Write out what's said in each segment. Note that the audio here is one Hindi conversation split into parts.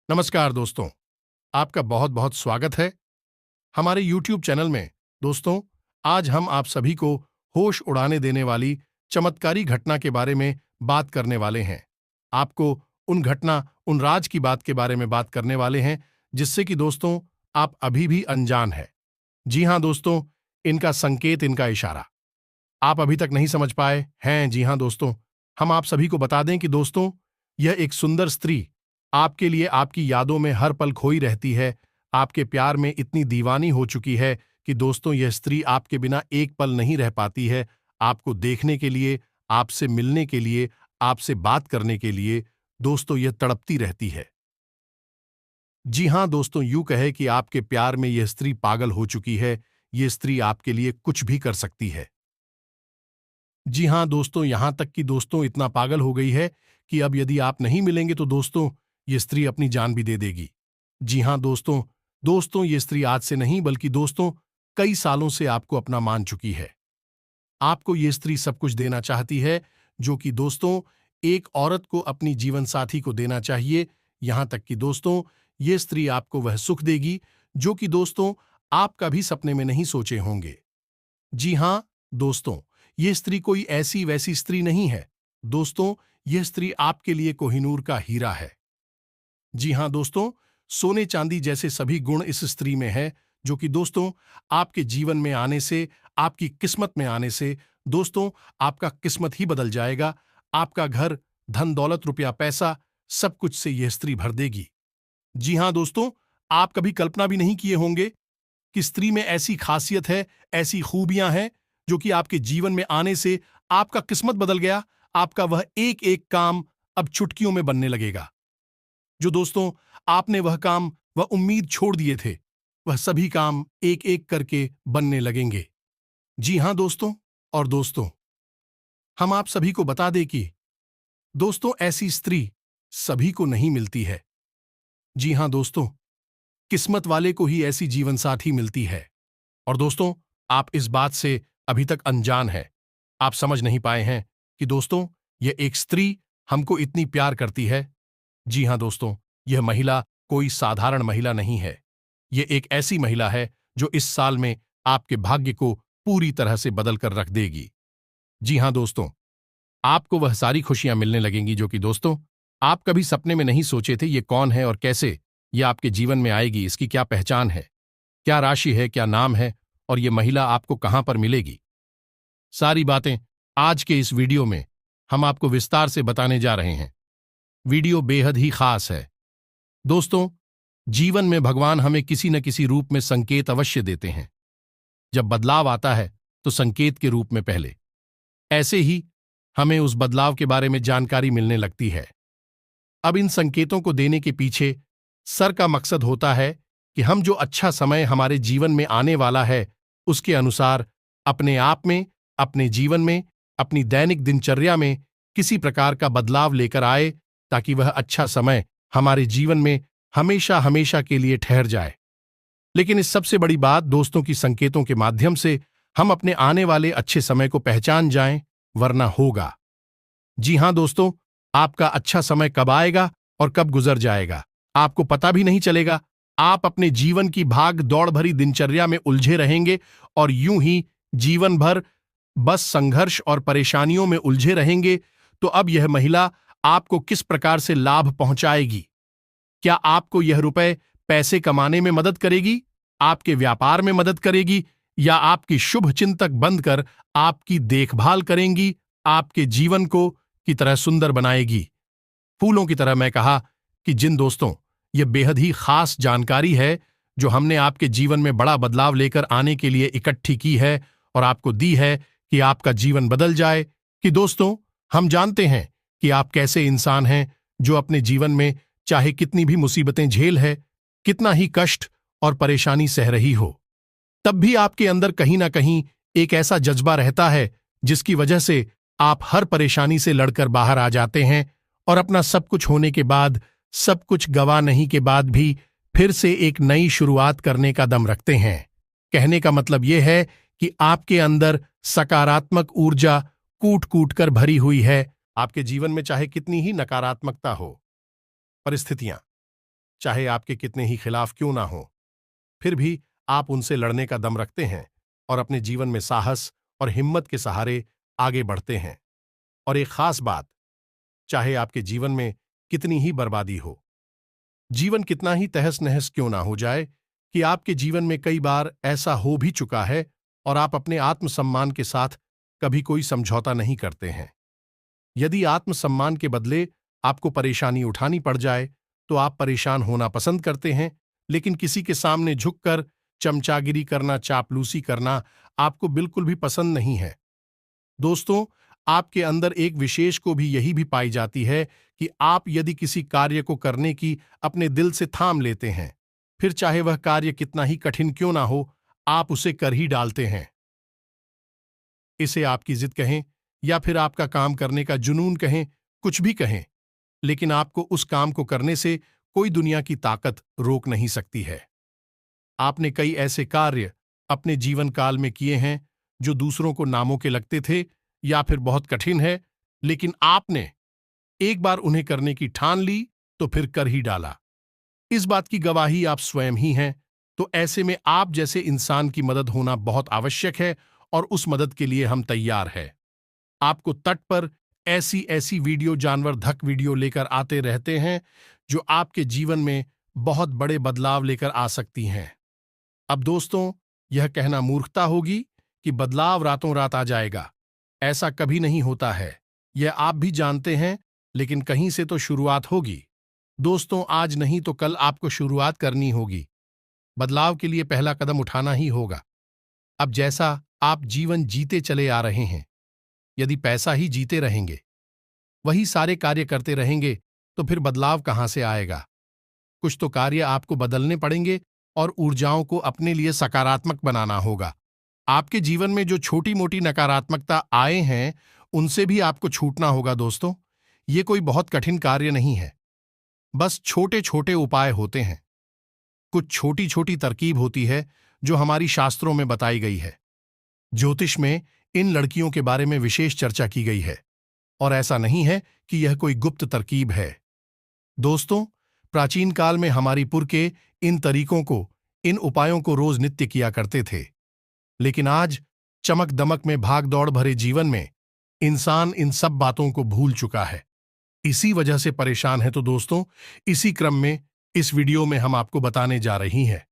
नमस्कार दोस्तों, आपका बहुत बहुत स्वागत है हमारे YouTube चैनल में। दोस्तों, आज हम आप सभी को होश उड़ाने देने वाली चमत्कारी घटना के बारे में बात करने वाले हैं। आपको उन राज की बात के बारे में बात करने वाले हैं जिससे कि दोस्तों आप अभी भी अनजान हैं। जी हाँ दोस्तों, इनका संकेत, इनका इशारा आप अभी तक नहीं समझ पाए हैं। जी हाँ दोस्तों, हम आप सभी को बता दें कि दोस्तों यह एक सुंदर स्त्री आपके लिए आपकी यादों में हर पल खोई रहती है, आपके प्यार में इतनी दीवानी हो चुकी है कि दोस्तों यह स्त्री आपके बिना एक पल नहीं रह पाती है। आपको देखने के लिए, आपसे मिलने के लिए, आपसे बात करने के लिए दोस्तों यह तड़पती रहती है। जी हाँ दोस्तों, यूं कहे कि आपके प्यार में यह स्त्री पागल हो चुकी है। यह स्त्री आपके लिए कुछ भी कर सकती है। जी हाँ दोस्तों, यहां तक कि दोस्तों इतना पागल हो गई है कि अब यदि आप नहीं मिलेंगे तो दोस्तों ये स्त्री अपनी जान भी दे देगी। जी हाँ दोस्तों, ये स्त्री आज से नहीं बल्कि दोस्तों कई सालों से आपको अपना मान चुकी है। आपको ये स्त्री सब कुछ देना चाहती है जो कि दोस्तों एक औरत को अपनी जीवन साथी को देना चाहिए। यहां तक कि दोस्तों ये स्त्री आपको वह सुख देगी जो कि दोस्तों आप कभी सपने में नहीं सोचे होंगे। जी हाँ दोस्तों, ये स्त्री कोई ऐसी वैसी स्त्री नहीं है। दोस्तों यह स्त्री आपके लिए कोहिनूर का हीरा है। जी हाँ दोस्तों, सोने चांदी जैसे सभी गुण इस स्त्री में है जो कि दोस्तों आपके जीवन में आने से, आपकी किस्मत में आने से दोस्तों आपका किस्मत ही बदल जाएगा। आपका घर, धन दौलत, रुपया पैसा सब कुछ से यह स्त्री भर देगी। जी हाँ दोस्तों, आप कभी कल्पना भी नहीं किए होंगे कि स्त्री में ऐसी खासियत है, ऐसी खूबियां हैं जो कि आपके जीवन में आने से आपका किस्मत बदल गया। आपका वह एक एक काम अब चुटकियों में बनने लगेगा। जो दोस्तों आपने वह काम, वह उम्मीद छोड़ दिए थे, वह सभी काम एक एक करके बनने लगेंगे। जी हां दोस्तों, और दोस्तों हम आप सभी को बता दें कि दोस्तों ऐसी स्त्री सभी को नहीं मिलती है। जी हां दोस्तों, किस्मत वाले को ही ऐसी जीवन साथी मिलती है। और दोस्तों आप इस बात से अभी तक अनजान हैं। आप समझ नहीं पाए हैं कि दोस्तों यह एक स्त्री हमको इतनी प्यार करती है। जी हां दोस्तों, यह महिला कोई साधारण महिला नहीं है। यह एक ऐसी महिला है जो इस साल में आपके भाग्य को पूरी तरह से बदल कर रख देगी। जी हां दोस्तों, आपको वह सारी खुशियां मिलने लगेंगी जो कि दोस्तों आप कभी सपने में नहीं सोचे थे। ये कौन है और कैसे ये आपके जीवन में आएगी, इसकी क्या पहचान है, क्या राशि है, क्या नाम है और ये महिला आपको कहां पर मिलेगी, सारी बातें आज के इस वीडियो में हम आपको विस्तार से बताने जा रहे हैं। वीडियो बेहद ही खास है। दोस्तों जीवन में भगवान हमें किसी न किसी रूप में संकेत अवश्य देते हैं। जब बदलाव आता है तो संकेत के रूप में पहले, ऐसे ही हमें उस बदलाव के बारे में जानकारी मिलने लगती है। अब इन संकेतों को देने के पीछे सर का मकसद होता है कि हम जो अच्छा समय हमारे जीवन में आने वाला है उसके अनुसार अपने आप में, अपने जीवन में, अपनी दैनिक दिनचर्या में किसी प्रकार का बदलाव लेकर आए ताकि वह अच्छा समय हमारे जीवन में हमेशा हमेशा के लिए ठहर जाए। लेकिन इस सबसे बड़ी बात दोस्तों की संकेतों के माध्यम से हम अपने आने वाले अच्छे समय को पहचान जाएं, वरना होगा। जी हां दोस्तों, आपका अच्छा समय कब आएगा और कब गुजर जाएगा आपको पता भी नहीं चलेगा। आप अपने जीवन की भाग दौड़ भरी दिनचर्या में उलझे रहेंगे और यूं ही जीवन भर बस संघर्ष और परेशानियों में उलझे रहेंगे। तो अब यह महिला आपको किस प्रकार से लाभ पहुंचाएगी? क्या आपको यह रुपए पैसे कमाने में मदद करेगी, आपके व्यापार में मदद करेगी, या आपकी शुभ चिंतक बनकर आपकी देखभाल करेंगी, आपके जीवन को की तरह सुंदर बनाएगी? फूलों की तरह मैं कहा कि जिन दोस्तों यह बेहद ही खास जानकारी है जो हमने आपके जीवन में बड़ा बदलाव लेकर आने के लिए इकट्ठी की है और आपको दी है कि आपका जीवन बदल जाए। कि दोस्तों हम जानते हैं कि आप कैसे इंसान हैं जो अपने जीवन में चाहे कितनी भी मुसीबतें झेल है, कितना ही कष्ट और परेशानी सह रही हो, तब भी आपके अंदर कहीं ना कहीं एक ऐसा जज्बा रहता है जिसकी वजह से आप हर परेशानी से लड़कर बाहर आ जाते हैं और अपना सब कुछ होने के बाद, सब कुछ गवा नहीं के बाद भी फिर से एक नई शुरुआत करने का दम रखते हैं। कहने का मतलब यह है कि आपके अंदर सकारात्मक ऊर्जा कूट कूट कर भरी हुई है। आपके जीवन में चाहे कितनी ही नकारात्मकता हो, परिस्थितियां, चाहे आपके कितने ही खिलाफ क्यों ना हो, फिर भी आप उनसे लड़ने का दम रखते हैं और अपने जीवन में साहस और हिम्मत के सहारे आगे बढ़ते हैं। और एक खास बात, चाहे आपके जीवन में कितनी ही बर्बादी हो, जीवन कितना ही तहस नहस क्यों ना हो जाए, कि आपके जीवन में कई बार ऐसा हो भी चुका है और आप अपने आत्मसम्मान के साथ कभी कोई समझौता नहीं करते हैं। यदि आत्मसम्मान के बदले आपको परेशानी उठानी पड़ जाए, तो आप परेशान होना पसंद करते हैं, लेकिन किसी के सामने झुककर चमचागिरी करना, चापलूसी करना आपको बिल्कुल भी पसंद नहीं है। दोस्तों, आपके अंदर एक विशेष को भी यही भी पाई जाती है कि आप यदि किसी कार्य को करने की अपने दिल से ठान लेते हैं, फिर चाहे वह कार्य कितना ही कठिन क्यों ना हो, आप उसे कर ही डालते हैं। इसे आपकी जिद कहें या फिर आपका काम करने का जुनून कहें, कुछ भी कहें, लेकिन आपको उस काम को करने से कोई दुनिया की ताकत रोक नहीं सकती है। आपने कई ऐसे कार्य अपने जीवन काल में किए हैं जो दूसरों को नामों के लगते थे या फिर बहुत कठिन है, लेकिन आपने एक बार उन्हें करने की ठान ली तो फिर कर ही डाला। इस बात की गवाही आप स्वयं ही हैं। तो ऐसे में आप जैसे इंसान की मदद होना बहुत आवश्यक है और उस मदद के लिए हम तैयार हैं। आपको तट पर ऐसी ऐसी वीडियो, जानवर धक वीडियो लेकर आते रहते हैं जो आपके जीवन में बहुत बड़े बदलाव लेकर आ सकती हैं। अब दोस्तों, यह कहना मूर्खता होगी कि बदलाव रातों रात आ जाएगा। ऐसा कभी नहीं होता है, यह आप भी जानते हैं, लेकिन कहीं से तो शुरुआत होगी। दोस्तों, आज नहीं तो कल आपको शुरुआत करनी होगी। बदलाव के लिए पहला कदम उठाना ही होगा। अब जैसा आप जीवन जीते चले आ रहे हैं, यदि पैसा ही जीते रहेंगे, वही सारे कार्य करते रहेंगे, तो फिर बदलाव कहां से आएगा? कुछ तो कार्य आपको बदलने पड़ेंगे और ऊर्जाओं को अपने लिए सकारात्मक बनाना होगा। आपके जीवन में जो छोटी मोटी नकारात्मकता आए हैं, उनसे भी आपको छूटना होगा दोस्तों। ये कोई बहुत कठिन कार्य नहीं है, बस छोटे छोटे उपाय होते हैं। कुछ छोटी छोटी तरकीब होती है जो हमारी शास्त्रों में बताई गई है। ज्योतिष में इन लड़कियों के बारे में विशेष चर्चा की गई है, और ऐसा नहीं है कि यह कोई गुप्त तरकीब है। दोस्तों, प्राचीन काल में हमारी पुरखे इन तरीकों को, इन उपायों को रोज नित्य किया करते थे, लेकिन आज चमक दमक में भाग दौड़ भरे जीवन में इंसान इन सब बातों को भूल चुका है। इसी वजह से परेशान है। तो दोस्तों, इसी क्रम में इस वीडियो में हम आपको बताने जा रही हैं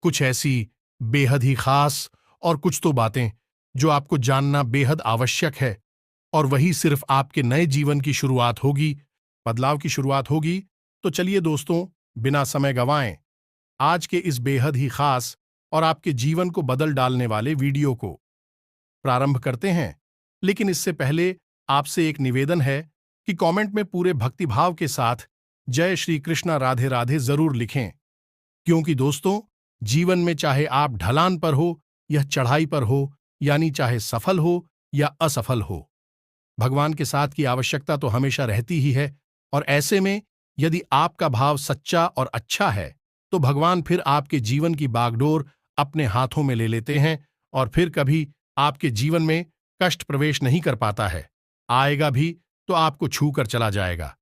कुछ ऐसी बेहद ही खास और कुछ तो बातें जो आपको जानना बेहद आवश्यक है, और वही सिर्फ आपके नए जीवन की शुरुआत होगी, बदलाव की शुरुआत होगी। तो चलिए दोस्तों, बिना समय गंवाएं, आज के इस बेहद ही खास और आपके जीवन को बदल डालने वाले वीडियो को प्रारंभ करते हैं। लेकिन इससे पहले आपसे एक निवेदन है कि कमेंट में पूरे भक्तिभाव के साथ जय श्री कृष्णा राधे राधे जरूर लिखें, क्योंकि दोस्तों, जीवन में चाहे आप ढलान पर हो या चढ़ाई पर हो, यानी चाहे सफल हो या असफल हो, भगवान के साथ की आवश्यकता तो हमेशा रहती ही है। और ऐसे में यदि आपका भाव सच्चा और अच्छा है, तो भगवान फिर आपके जीवन की बागडोर अपने हाथों में ले लेते हैं और फिर कभी आपके जीवन में कष्ट प्रवेश नहीं कर पाता है। आएगा भी तो आपको छू कर चला जाएगा।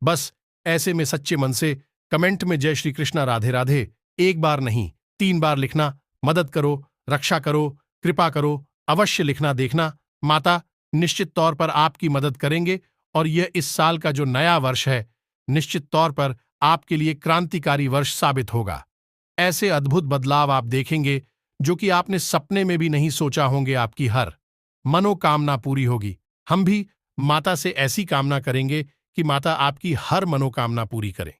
बस ऐसे में सच्चे मन से कमेंट में जय श्री कृष्णा राधे राधे एक बार नहीं 3 बार लिखना। मदद करो, रक्षा करो, कृपा करो, अवश्य लिखना। देखना, माता निश्चित तौर पर आपकी मदद करेंगे और यह इस साल का जो नया वर्ष है, निश्चित तौर पर आपके लिए क्रांतिकारी वर्ष साबित होगा। ऐसे अद्भुत बदलाव आप देखेंगे जो कि आपने सपने में भी नहीं सोचा होंगे। आपकी हर मनोकामना पूरी होगी। हम भी माता से ऐसी कामना करेंगे कि माता आपकी हर मनोकामना पूरी करें।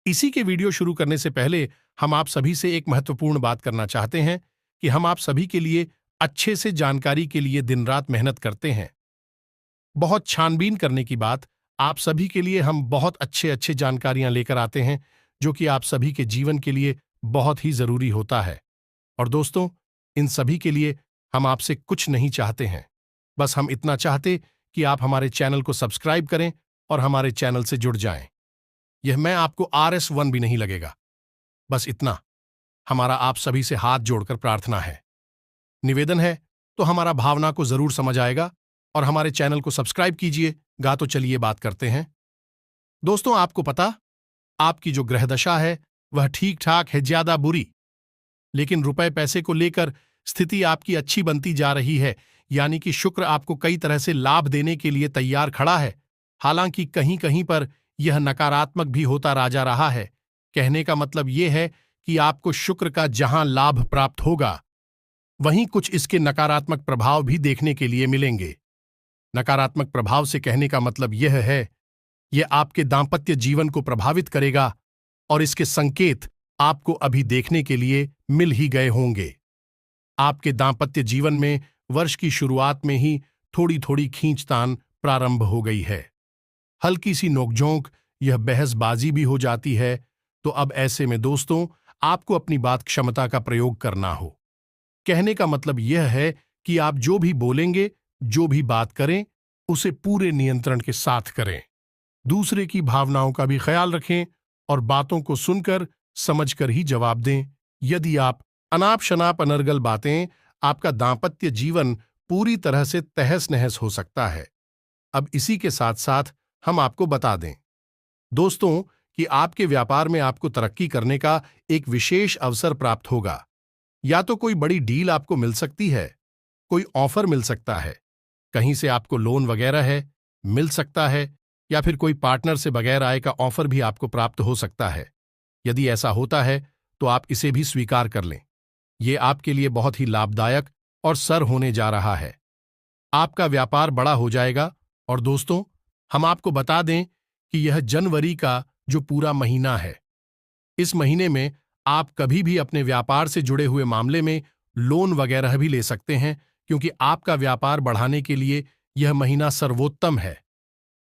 इसी के वीडियो शुरू करने से पहले हम आप सभी से एक महत्वपूर्ण बात करना चाहते हैं कि हम आप सभी के लिए अच्छे से जानकारी के लिए दिन रात मेहनत करते हैं। बहुत छानबीन करने की बात, आप सभी के लिए हम बहुत अच्छे अच्छे जानकारियां लेकर आते हैं जो कि आप सभी के जीवन के लिए बहुत ही जरूरी होता है। और दोस्तों, इन सभी के लिए हम आपसे कुछ नहीं चाहते हैं, बस हम इतना चाहते कि आप हमारे चैनल को सब्सक्राइब करें और हमारे चैनल से जुड़ जाएं। यह मैं आपको RS1 भी नहीं लगेगा। बस इतना हमारा आप सभी से हाथ जोड़कर प्रार्थना है, निवेदन है, तो हमारा भावना को जरूर समझ आएगा और हमारे चैनल को सब्सक्राइब कीजिए। तो चलिए बात करते हैं। दोस्तों, आपको पता, आपकी जो ग्रहदशा है वह ठीक ठाक है, ज्यादा बुरी। लेकिन रुपए पैसे को लेकर स्थिति आपकी अच्छी बनती जा रही है, यानी कि शुक्र आपको कई तरह से लाभ देने के लिए तैयार खड़ा है। हालांकि कहीं कहीं पर यह नकारात्मक भी होता राजा रहा है। कहने का मतलब यह है कि आपको शुक्र का जहां लाभ प्राप्त होगा, वहीं कुछ इसके नकारात्मक प्रभाव भी देखने के लिए मिलेंगे। नकारात्मक प्रभाव से कहने का मतलब यह है, यह आपके दांपत्य जीवन को प्रभावित करेगा और इसके संकेत आपको अभी देखने के लिए मिल ही गए होंगे। आपके दांपत्य जीवन में वर्ष की शुरुआत में ही थोड़ी थोड़ी खींचतान प्रारंभ हो गई है। हल्की सी नोकझोंक, यह बहसबाजी भी हो जाती है। तो अब ऐसे में दोस्तों, आपको अपनी बात क्षमता का प्रयोग करना हो। कहने का मतलब यह है कि आप जो भी बोलेंगे, जो भी बात करें, उसे पूरे नियंत्रण के साथ करें। दूसरे की भावनाओं का भी ख्याल रखें और बातों को सुनकर समझकर ही जवाब दें। यदि आप अनाप शनाप अनर्गल बातें, आपका दांपत्य जीवन पूरी तरह से तहस नहस हो सकता है। अब इसी के साथ साथ हम आपको बता दें दोस्तों कि आपके व्यापार में आपको तरक्की करने का एक विशेष अवसर प्राप्त होगा। या तो कोई बड़ी डील आपको मिल सकती है, कोई ऑफर मिल सकता है, कहीं से आपको लोन वगैरह है मिल सकता है, या फिर कोई पार्टनर से बगैर आय का ऑफर भी आपको प्राप्त हो सकता है। यदि ऐसा होता है तो आप इसे भी स्वीकार कर लें। ये आपके लिए बहुत ही लाभदायक और सर होने जा रहा है। आपका व्यापार बड़ा हो जाएगा। और दोस्तों, हम आपको बता दें कि यह जनवरी का जो पूरा महीना है, इस महीने में आप कभी भी अपने व्यापार से जुड़े हुए मामले में लोन वगैरह भी ले सकते हैं, क्योंकि आपका व्यापार बढ़ाने के लिए यह महीना सर्वोत्तम है।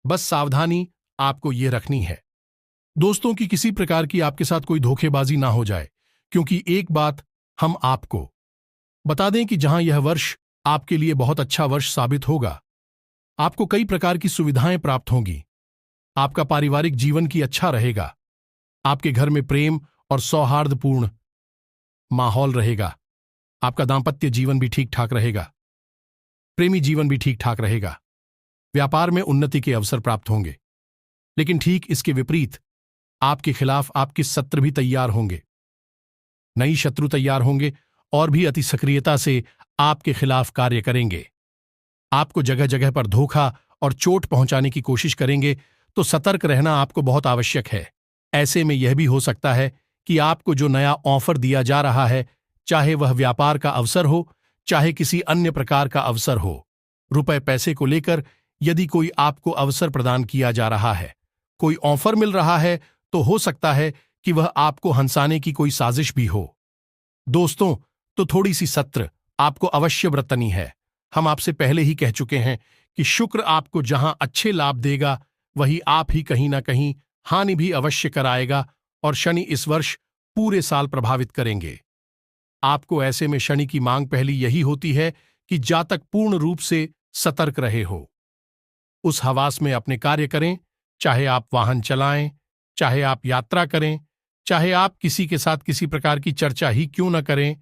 बस सावधानी आपको ये रखनी है दोस्तों कि किसी प्रकार की आपके साथ कोई धोखेबाजी ना हो जाए, क्योंकि एक बात हम आपको बता दें कि जहां यह वर्ष आपके लिए बहुत अच्छा वर्ष साबित होगा, आपको कई प्रकार की सुविधाएं प्राप्त होंगी। आपका पारिवारिक जीवन की अच्छा रहेगा। आपके घर में प्रेम और सौहार्दपूर्ण माहौल रहेगा। आपका दांपत्य जीवन भी ठीक ठाक रहेगा। प्रेमी जीवन भी ठीक ठाक रहेगा। व्यापार में उन्नति के अवसर प्राप्त होंगे। लेकिन ठीक इसके विपरीत आपके खिलाफ आपके शत्रु भी तैयार होंगे। नई शत्रु तैयार होंगे और भी अति सक्रियता से आपके खिलाफ कार्य करेंगे। आपको जगह जगह पर धोखा और चोट पहुंचाने की कोशिश करेंगे, तो सतर्क रहना आपको बहुत आवश्यक है। ऐसे में यह भी हो सकता है कि आपको जो नया ऑफर दिया जा रहा है, चाहे वह व्यापार का अवसर हो, चाहे किसी अन्य प्रकार का अवसर हो, रुपए पैसे को लेकर यदि कोई आपको अवसर प्रदान किया जा रहा है, कोई ऑफर मिल रहा है, तो हो सकता है कि वह आपको हंसाने की कोई साजिश भी हो। दोस्तों, तो थोड़ी सी सत्र आपको अवश्य बरतनी है। हम आपसे पहले ही कह चुके हैं कि शुक्र आपको जहां अच्छे लाभ देगा, वही आप ही कहीं ना कहीं हानि भी अवश्य कराएगा, और शनि इस वर्ष पूरे साल प्रभावित करेंगे आपको। ऐसे में शनि की मांग पहली यही होती है कि जातक पूर्ण रूप से सतर्क रहे हो। उस हवास में अपने कार्य करें, चाहे आप वाहन चलाएं, चाहे आप यात्रा करें, चाहे आप किसी के साथ किसी प्रकार की चर्चा ही क्यों न करें,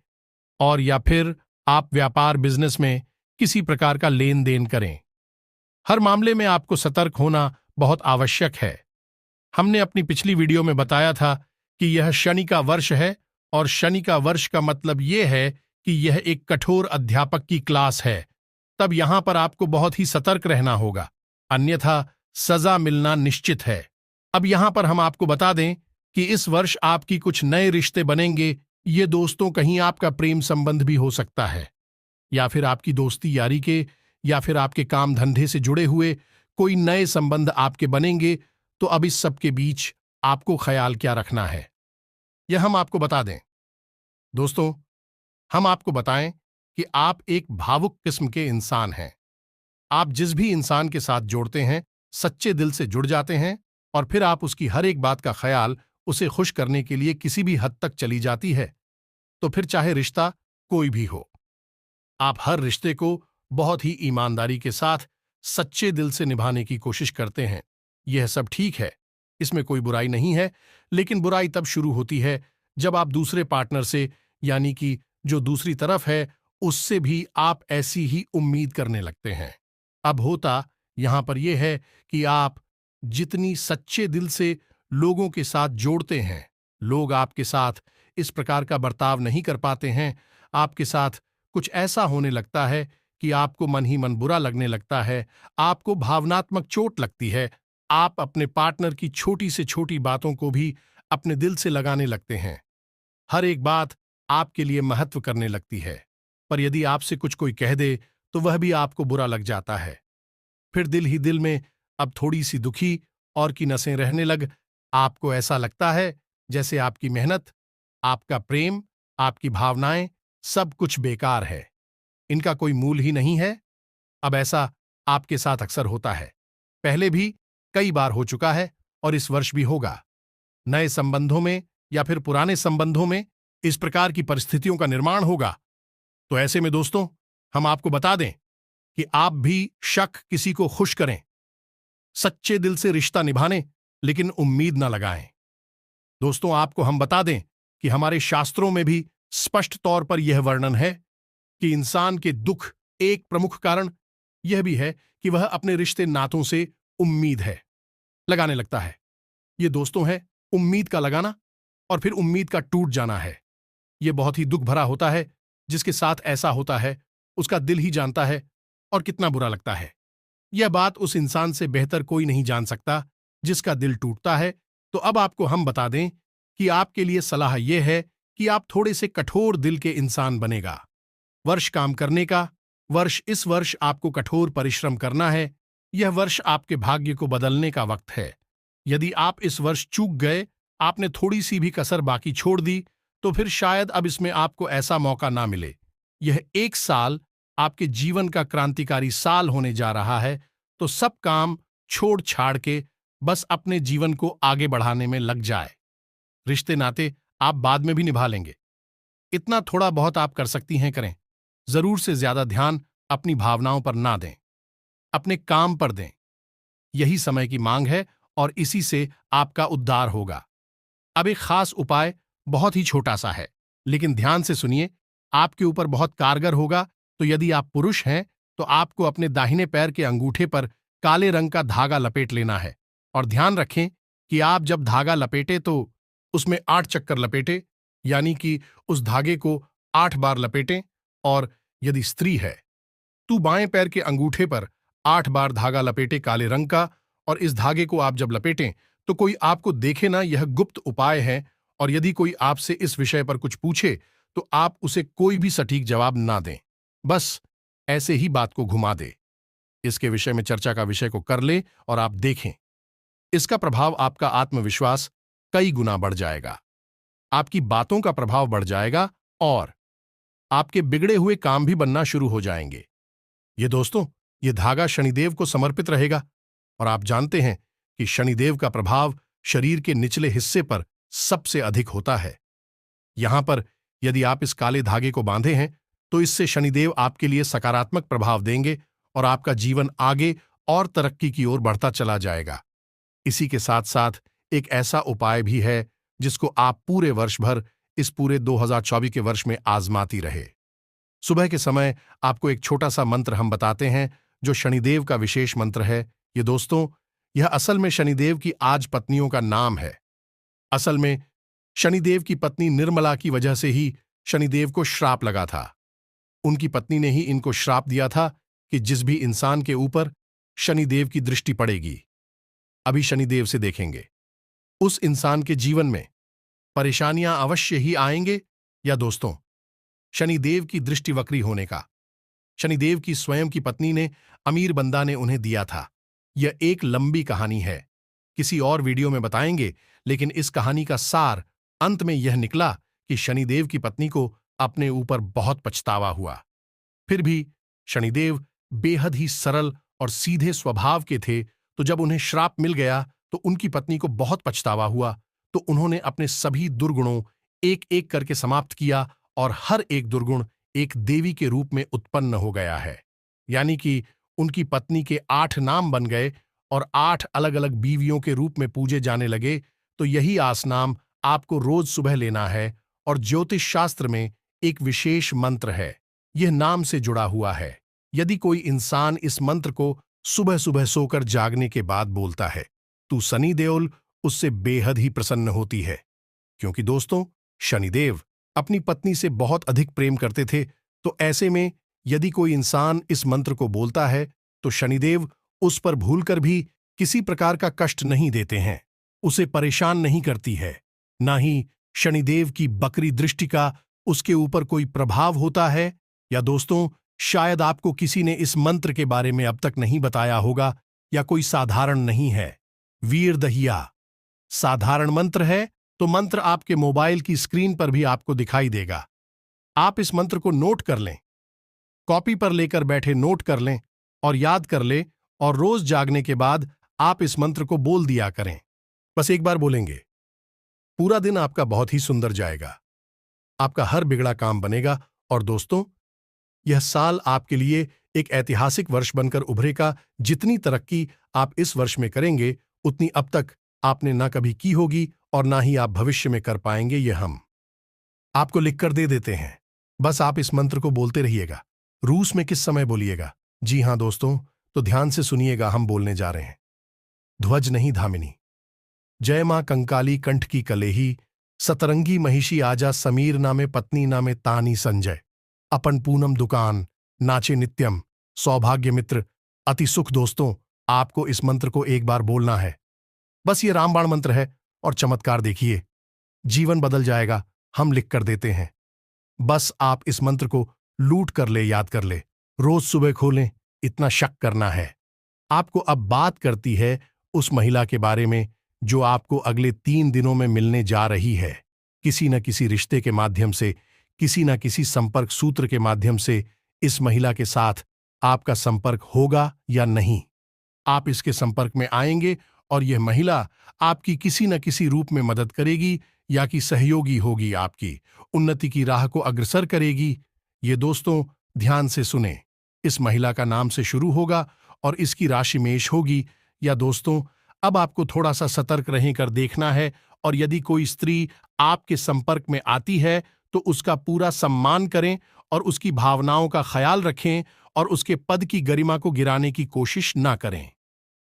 और या फिर आप व्यापार बिजनेस में किसी प्रकार का लेन देन करें। हर मामले में आपको सतर्क होना बहुत आवश्यक है। हमने अपनी पिछली वीडियो में बताया था कि यह शनि का वर्ष है, और शनि का वर्ष का मतलब यह है कि यह एक कठोर अध्यापक की क्लास है। तब यहां पर आपको बहुत ही सतर्क रहना होगा, अन्यथा सजा मिलना निश्चित है। अब यहां पर हम आपको बता दें कि इस वर्ष आपकी कुछ नए रिश्ते बनेंगे। ये दोस्तों कहीं आपका प्रेम संबंध भी हो सकता है, या फिर आपकी दोस्ती यारी के, या फिर आपके काम धंधे से जुड़े हुए कोई नए संबंध आपके बनेंगे। तो अब इस सब के बीच आपको ख्याल क्या रखना है, यह हम आपको बता दें। दोस्तों, हम आपको बताएं कि आप एक भावुक किस्म के इंसान हैं। आप जिस भी इंसान के साथ जोड़ते हैं, सच्चे दिल से जुड़ जाते हैं, और फिर आप उसकी हर एक बात का ख्याल उसे खुश करने के लिए किसी भी हद तक चली जाती है। तो फिर चाहे रिश्ता कोई भी हो, आप हर रिश्ते को बहुत ही ईमानदारी के साथ सच्चे दिल से निभाने की कोशिश करते हैं। यह सब ठीक है, इसमें कोई बुराई नहीं है। लेकिन बुराई तब शुरू होती है जब आप दूसरे पार्टनर से, यानी कि जो दूसरी तरफ है, उससे भी आप ऐसी ही उम्मीद करने लगते हैं। अब होता यहां पर यह है कि आप जितनी सच्चे दिल से लोगों के साथ जोड़ते हैं। लोग आपके साथ इस प्रकार का बर्ताव नहीं कर पाते हैं। आपके साथ कुछ ऐसा होने लगता है कि आपको मन ही मन बुरा लगने लगता है, आपको भावनात्मक चोट लगती है। आप अपने पार्टनर की छोटी से छोटी बातों को भी अपने दिल से लगाने लगते हैं। हर एक बात आपके लिए महत्व करने लगती है। पर यदि आपसे कुछ कोई कह दे तो वह भी आपको बुरा लग जाता है। फिर दिल ही दिल में अब थोड़ी सी दुखी और की नसें रहने लग। आपको ऐसा लगता है जैसे आपकी मेहनत, आपका प्रेम, आपकी भावनाएं सब कुछ बेकार है, इनका कोई मूल ही नहीं है। अब ऐसा आपके साथ अक्सर होता है, पहले भी कई बार हो चुका है और इस वर्ष भी होगा। नए संबंधों में या फिर पुराने संबंधों में इस प्रकार की परिस्थितियों का निर्माण होगा। तो ऐसे में दोस्तों, हम आपको बता दें कि आप भी शक किसी को खुश करें, सच्चे दिल से रिश्ता निभाने, लेकिन उम्मीद न लगाएं। दोस्तों, आपको हम बता दें कि हमारे शास्त्रों में भी स्पष्ट तौर पर यह वर्णन है कि इंसान के दुख एक प्रमुख कारण यह भी है कि वह अपने रिश्ते नातों से उम्मीद है लगाने लगता है। ये दोस्तों है उम्मीद का लगाना और फिर उम्मीद का टूट जाना है। यह बहुत ही दुख भरा होता है। जिसके साथ ऐसा होता है उसका दिल ही जानता है और कितना बुरा लगता है। यह बात उस इंसान से बेहतर कोई नहीं जान सकता जिसका दिल टूटता है। तो अब आपको हम बता दें कि आपके लिए सलाह यह है कि आप थोड़े से कठोर दिल के इंसान बनेगा। वर्ष काम करने का वर्ष, इस वर्ष आपको कठोर परिश्रम करना है। यह वर्ष आपके भाग्य को बदलने का वक्त है। यदि आप इस वर्ष चूक गए, आपने थोड़ी सी भी कसर बाकी छोड़ दी, तो फिर शायद अब इसमें आपको ऐसा मौका ना मिले। यह एक साल आपके जीवन का क्रांतिकारी साल होने जा रहा है। तो सब काम छोड़ छाड़ के बस अपने जीवन को आगे बढ़ाने में लग जाए। रिश्ते नाते आप बाद में भी निभा लेंगे। इतना थोड़ा बहुत आप कर सकती हैं, करें। जरूर से ज्यादा ध्यान अपनी भावनाओं पर ना दें, अपने काम पर दें। यही समय की मांग है और इसी से आपका उद्धार होगा। अब एक खास उपाय बहुत ही छोटा सा है, लेकिन ध्यान से सुनिए, आपके ऊपर बहुत कारगर होगा। तो यदि आप पुरुष हैं तो आपको अपने दाहिने पैर के अंगूठे पर काले रंग का धागा लपेट लेना है। और ध्यान रखें कि आप जब धागा लपेटे तो उसमें 8 चक्कर लपेटे, यानी कि उस धागे को 8 बार लपेटें। और यदि स्त्री है तो बाएं पैर के अंगूठे पर 8 बार धागा लपेटे काले रंग का। और इस धागे को आप जब लपेटें तो कोई आपको देखे ना, यह गुप्त उपाय है। और यदि कोई आपसे इस विषय पर कुछ पूछे तो आप उसे कोई भी सटीक जवाब ना दें, बस ऐसे ही बात को घुमा दे। इसके विषय में चर्चा का विषय को कर ले और आप देखें, इसका प्रभाव आपका आत्मविश्वास कई गुना बढ़ जाएगा, आपकी बातों का प्रभाव बढ़ जाएगा और आपके बिगड़े हुए काम भी बनना शुरू हो जाएंगे। ये दोस्तों, ये धागा शनिदेव को समर्पित रहेगा और आप जानते हैं कि शनिदेव का प्रभाव शरीर के निचले हिस्से पर सबसे अधिक होता है। यहां पर यदि आप इस काले धागे को बांधे हैं तो इससे शनिदेव आपके लिए सकारात्मक प्रभाव देंगे और आपका जीवन आगे और तरक्की की ओर बढ़ता चला जाएगा। इसी के साथ साथ एक ऐसा उपाय भी है जिसको आप पूरे वर्ष भर, इस पूरे 2024 के वर्ष में आजमाती रहे। सुबह के समय आपको एक छोटा सा मंत्र हम बताते हैं जो शनिदेव का विशेष मंत्र है। ये दोस्तों, यह असल में शनिदेव की आज पत्नियों का नाम है। असल में शनिदेव की पत्नी निर्मला की वजह से ही शनिदेव को श्राप लगा था। उनकी पत्नी ने ही इनको श्राप दिया था कि जिस भी इंसान के ऊपर शनिदेव की दृष्टि पड़ेगी, अभी शनिदेव से देखेंगे, उस इंसान के जीवन में परेशानियां अवश्य ही आएंगे। या दोस्तों, शनिदेव की दृष्टि वक्री होने का शनिदेव की स्वयं की पत्नी ने अमीर बंदा ने उन्हें दिया था। यह एक लंबी कहानी है, किसी और वीडियो में बताएंगे, लेकिन इस कहानी का सार अंत में यह निकला कि शनिदेव की पत्नी को अपने ऊपर बहुत पछतावा हुआ। फिर भी शनिदेव बेहद ही सरल और सीधे स्वभाव के थे, तो जब उन्हें श्राप मिल गया तो उनकी पत्नी को बहुत पछतावा हुआ। तो उन्होंने अपने सभी दुर्गुणों एक एक करके समाप्त किया और हर एक दुर्गुण एक देवी के रूप में उत्पन्न हो गया है। यानी कि उनकी पत्नी के 8 नाम बन गए और 8 अलग अलग बीवियों के रूप में पूजे जाने लगे। तो यही आसनाम आपको रोज सुबह लेना है और ज्योतिष शास्त्र में एक विशेष मंत्र है, यह नाम से जुड़ा हुआ है। यदि कोई इंसान इस मंत्र को सुबह सुबह सोकर जागने के बाद बोलता है, तू सनी देओल उससे बेहद ही प्रसन्न होती है। क्योंकि दोस्तों, शनिदेव अपनी पत्नी से बहुत अधिक प्रेम करते थे, तो ऐसे में यदि कोई इंसान इस मंत्र को बोलता है तो शनिदेव उस पर भूलकर भी किसी प्रकार का कष्ट नहीं देते हैं, उसे परेशान नहीं करती है। ना ही शनिदेव की बकरी दृष्टि का उसके ऊपर कोई प्रभाव होता है। या दोस्तों, शायद आपको किसी ने इस मंत्र के बारे में अब तक नहीं बताया होगा, या कोई साधारण नहीं है। वीर दहिया साधारण मंत्र है, तो मंत्र आपके मोबाइल की स्क्रीन पर भी आपको दिखाई देगा। आप इस मंत्र को नोट कर लें, कॉपी पर लेकर बैठे नोट कर लें और याद कर लें, और रोज जागने के बाद आप इस मंत्र को बोल दिया करें। बस एक बार बोलेंगे, पूरा दिन आपका बहुत ही सुंदर जाएगा, आपका हर बिगड़ा काम बनेगा। और दोस्तों, यह साल आपके लिए एक ऐतिहासिक वर्ष बनकर उभरेगा। जितनी तरक्की आप इस वर्ष में करेंगे, उतनी अब तक आपने ना कभी की होगी और ना ही आप भविष्य में कर पाएंगे। यह हम आपको लिखकर दे देते हैं। बस आप इस मंत्र को बोलते रहिएगा। रूस में किस समय बोलिएगा? जी हां दोस्तों, तो ध्यान से सुनिएगा, हम बोलने जा रहे हैं। ध्वज नहीं धामिनी, जय मां कंकाली कंठ की कलेही, सतरंगी महिषी आजा समीर नामे पत्नी नामे तानी संजय, अपन पूनम दुकान नाचे नित्यम, सौभाग्य मित्र अति सुख। दोस्तों, आपको इस मंत्र को एक बार बोलना है। बस ये रामबाण मंत्र है और चमत्कार देखिए, जीवन बदल जाएगा। हम लिख कर देते हैं, बस आप इस मंत्र को लूट कर ले, याद कर ले, रोज सुबह खोलें। इतना शक करना है। आपको अब बात करती है उस महिला के बारे में जो आपको अगले 3 दिनों में मिलने जा रही है। किसी न किसी रिश्ते के माध्यम से, किसी न किसी संपर्क सूत्र के माध्यम से इस महिला के साथ आपका संपर्क होगा या नहीं। आप इसके संपर्क में आएंगे और यह महिला आपकी किसी न किसी रूप में मदद करेगी, या कि सहयोगी होगी, आपकी उन्नति की राह को अग्रसर करेगी। ये दोस्तों ध्यान से सुने, इस महिला का नाम से शुरू होगा और इसकी राशि मेष होगी। या दोस्तों, अब आपको थोड़ा सा सतर्क रहकर देखना है, और यदि कोई स्त्री आपके संपर्क में आती है तो उसका पूरा सम्मान करें और उसकी भावनाओं का ख्याल रखें, और उसके पद की गरिमा को गिराने की कोशिश ना करें।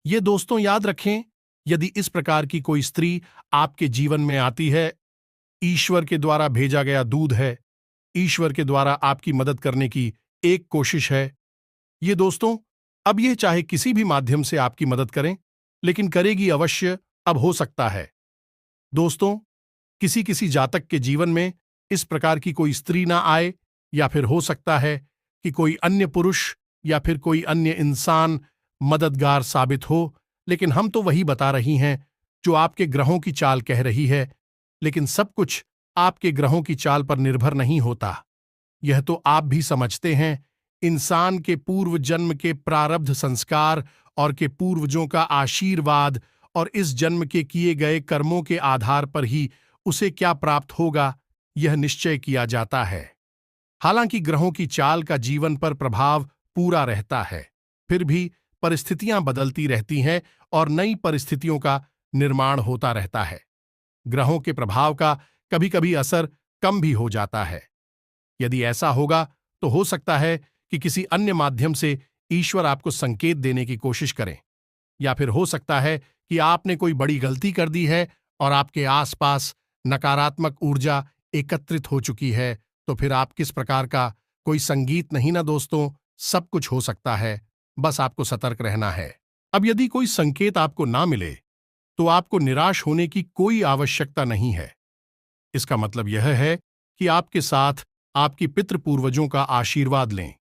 ये दोस्तों याद रखें, यदि इस प्रकार की कोई स्त्री आपके जीवन में आती है, ईश्वर के द्वारा भेजा गया दूध है, ईश्वर के द्वारा आपकी मदद करने की एक कोशिश है। ये दोस्तों, अब यह चाहे किसी भी माध्यम से आपकी मदद करें, लेकिन करेगी अवश्य। अब हो सकता है दोस्तों, किसी किसी जातक के जीवन में इस प्रकार की कोई स्त्री ना आए, या फिर हो सकता है कि कोई अन्य पुरुष या फिर कोई अन्य इंसान मददगार साबित हो। लेकिन हम तो वही बता रही हैं जो आपके ग्रहों की चाल कह रही है। लेकिन सब कुछ आपके ग्रहों की चाल पर निर्भर नहीं होता, यह तो आप भी समझते हैं। इंसान के पूर्व जन्म के प्रारब्ध संस्कार और के पूर्वजों का आशीर्वाद और इस जन्म के किए गए कर्मों के आधार पर ही उसे क्या प्राप्त होगा, यह निश्चय किया जाता है। हालांकि ग्रहों की चाल का जीवन पर प्रभाव पूरा रहता है, फिर भी परिस्थितियां बदलती रहती हैं और नई परिस्थितियों का निर्माण होता रहता है। ग्रहों के प्रभाव का कभी कभी असर कम भी हो जाता है। यदि ऐसा होगा तो हो सकता है कि किसी अन्य माध्यम से ईश्वर आपको संकेत देने की कोशिश करें, या फिर हो सकता है कि आपने कोई बड़ी गलती कर दी है और आपके आसपास नकारात्मक ऊर्जा एकत्रित हो चुकी है। तो फिर आप किस प्रकार का कोई संगीत नहीं ना दोस्तों, सब कुछ हो सकता है। बस आपको सतर्क रहना है। अब यदि कोई संकेत आपको ना मिले तो आपको निराश होने की कोई आवश्यकता नहीं है। इसका मतलब यह है कि आपके साथ आपकी पितृ पूर्वजों का आशीर्वाद लें,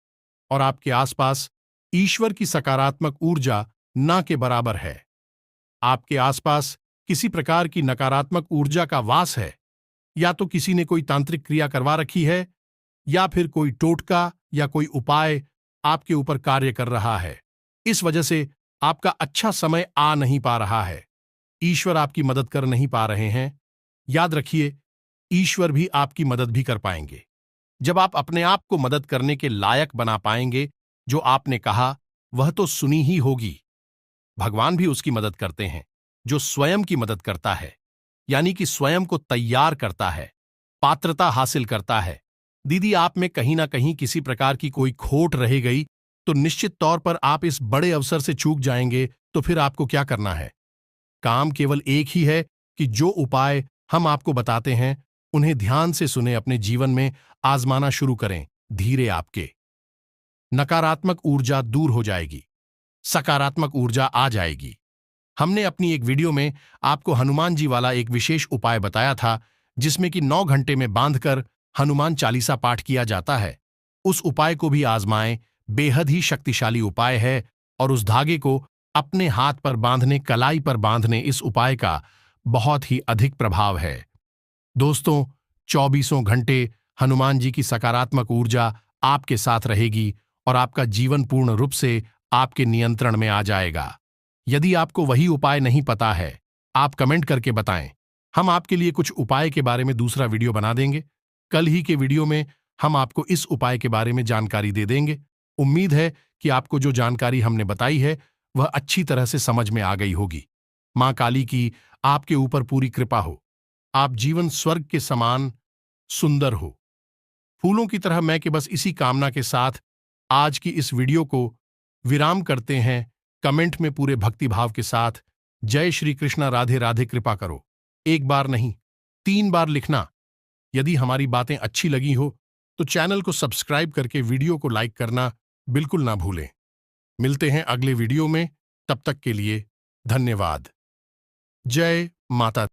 और आपके आसपास ईश्वर की सकारात्मक ऊर्जा ना के बराबर है। आपके आसपास किसी प्रकार की नकारात्मक ऊर्जा का वास है, या तो किसी ने कोई तांत्रिक क्रिया करवा रखी है, या फिर कोई टोटका या कोई उपाय आपके ऊपर कार्य कर रहा है। इस वजह से आपका अच्छा समय आ नहीं पा रहा है, ईश्वर आपकी मदद कर नहीं पा रहे हैं। याद रखिए, ईश्वर भी आपकी मदद भी कर पाएंगे जब आप अपने आप को मदद करने के लायक बना पाएंगे। जो आपने कहा वह तो सुनी ही होगी। भगवान भी उसकी मदद करते हैं जो स्वयं की मदद करता है, यानी कि स्वयं को तैयार करता है, पात्रता हासिल करता है। दीदी, आप में कहीं ना कहीं किसी प्रकार की कोई खोट रह गई तो निश्चित तौर पर आप इस बड़े अवसर से चूक जाएंगे। तो फिर आपको क्या करना है? काम केवल एक ही है कि जो उपाय हम आपको बताते हैं उन्हें ध्यान से सुने, अपने जीवन में आजमाना शुरू करें। धीरे आपके नकारात्मक ऊर्जा दूर हो जाएगी, सकारात्मक ऊर्जा आ जाएगी। हमने अपनी एक वीडियो में आपको हनुमान जी वाला एक विशेष उपाय बताया था, जिसमें कि 9 घंटे में बांधकर हनुमान चालीसा पाठ किया जाता है। उस उपाय को भी आजमाएं, बेहद ही शक्तिशाली उपाय है और उस धागे को अपने हाथ पर बांधने, कलाई पर बांधने, इस उपाय का बहुत ही अधिक प्रभाव है। दोस्तों, 24 घंटे हनुमान जी की सकारात्मक ऊर्जा आपके साथ रहेगी और आपका जीवन पूर्ण रूप से आपके नियंत्रण में आ जाएगा। यदि आपको वही उपाय नहीं पता है, आप कमेंट करके बताएं। हम आपके लिए कुछ उपाय के बारे में दूसरा वीडियो बना देंगे। कल ही के वीडियो में हम आपको इस उपाय के बारे में जानकारी दे देंगे। उम्मीद है कि आपको जो जानकारी हमने बताई है वह अच्छी तरह से समझ में आ गई होगी। मां काली की आपके ऊपर पूरी कृपा हो। आप जीवन स्वर्ग के समान सुंदर हो, फूलों की तरह। मैं कि बस इसी कामना के साथ आज की इस वीडियो को विराम करते हैं। कमेंट में पूरे भक्तिभाव के साथ जय श्री कृष्णा, राधे राधे कृपा करो। एक बार नहीं, 3 बार लिखना। यदि हमारी बातें अच्छी लगी हो तो चैनल को सब्सक्राइब करके वीडियो को लाइक करना बिल्कुल ना भूलें। मिलते हैं अगले वीडियो में, तब तक के लिए धन्यवाद। जय माता दी।